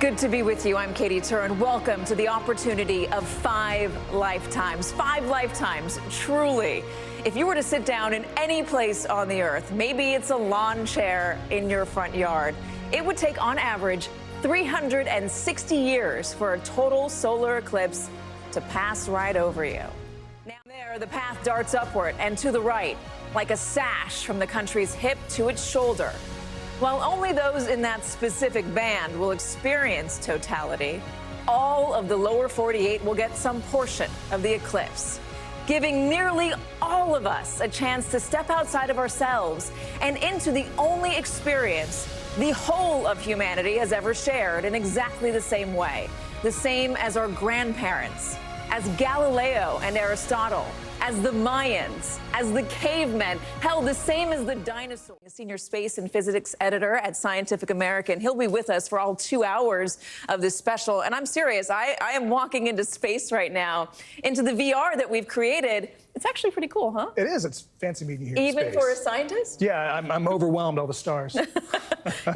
Good to be with you. I'm Katie Turin. Welcome to the opportunity of 5 lifetimes. 5 lifetimes, truly. If you were to sit down in any place on the earth, maybe it's a lawn chair in your front yard, it would take on average 360 years for a total solar eclipse to pass right over you. Now there, the path darts upward and to the right, like a sash from the country's hip to its shoulder. While only those in that specific band will experience totality, all of the lower 48 will get some portion of the eclipse, giving nearly all of us a chance to step outside of ourselves and into the only experience the whole of humanity has ever shared in exactly the same way, the same as our grandparents, as Galileo and Aristotle, as the Mayans, as the cavemen, hell, the same as the dinosaurs. A senior space and physics editor at Scientific American. He'll be with us for all 2 hours of this special. And I'm serious, I am walking into space right now, into the VR that we've created. It's actually pretty cool, huh? It is. It's fancy meeting you here Even in space. for a scientist? Yeah, I'm overwhelmed, all the stars.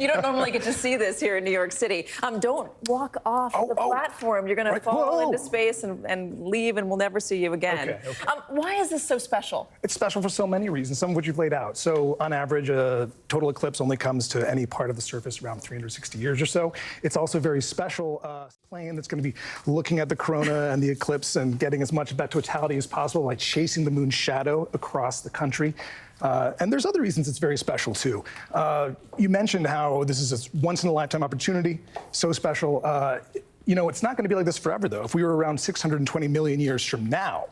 You don't normally get to see this here in New York City. Don't walk off the platform. You're going to fall into space and leave, and we'll never see you again. Okay. Why is this so special? It's special for so many reasons, some of which you've laid out. So, on average, a total eclipse only comes to any part of the surface around 360 years or so. It's also very special. Plane that's going to be looking at the corona and the eclipse and getting as much of that totality as possible, like chasing the moon's shadow across the country. And there's other reasons it's very special, too. You mentioned how this is a once-in-a-lifetime opportunity, so special. You know, it's not going to be like this forever, though. If we were around 620 million years from now,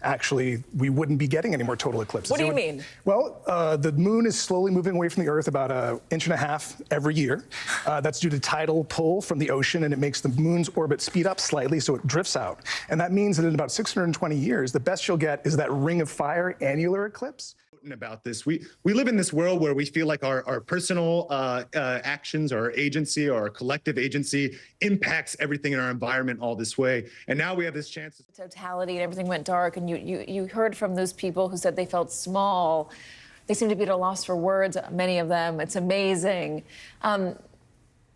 actually, we wouldn't be getting any more total eclipses. What do you mean? Well, the moon is slowly moving away from the Earth about 1.5 inches every year. That's due to tidal pull from the ocean, and it makes the moon's orbit speed up slightly, so it drifts out. And that means that in about 620 years, the best you'll get is that ring of fire annular eclipse. About this, we live in this world where we feel like our personal actions, our agency, or our collective agency impacts everything in our environment all this way. And now we have this chance. Totality and everything went dark, and you heard from those people who said they felt small. They seem to be at a loss for words, many of them. It's amazing.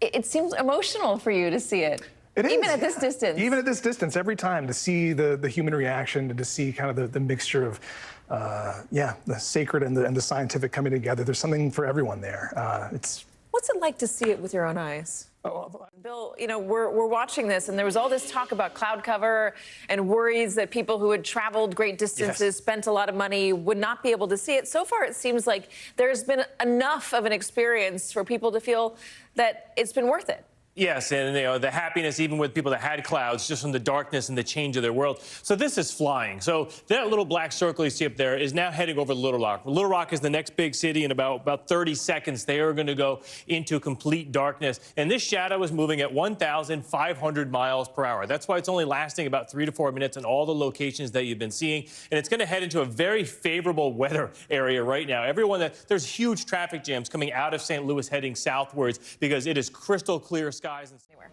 It seems emotional for you to see it. It is, even at this distance. Even at this distance, every time, to see the human reaction, and to see kind of the mixture of, the sacred and the scientific coming together. There's something for everyone there. What's it like to see it with your own eyes? Bill, you know, we're watching this, and there was all this talk about cloud cover and worries that people who had traveled great distances, spent a lot of money, would not be able to see it. So far, it seems like there's been enough of an experience for people to feel that it's been worth it. Yes, and the happiness even with people that had clouds just from the darkness and the change of their world. So this is flying. So that little black circle you see up there is now heading over Little Rock. Little Rock is the next big city. In about 30 seconds, they are going to go into complete darkness. And this shadow is moving at 1,500 miles per hour. That's why it's only lasting about 3 to 4 minutes in all the locations that you've been seeing. And it's going to head into a very favorable weather area right now. There's huge traffic jams coming out of St. Louis heading southwards because it is crystal clear skies and anywhere.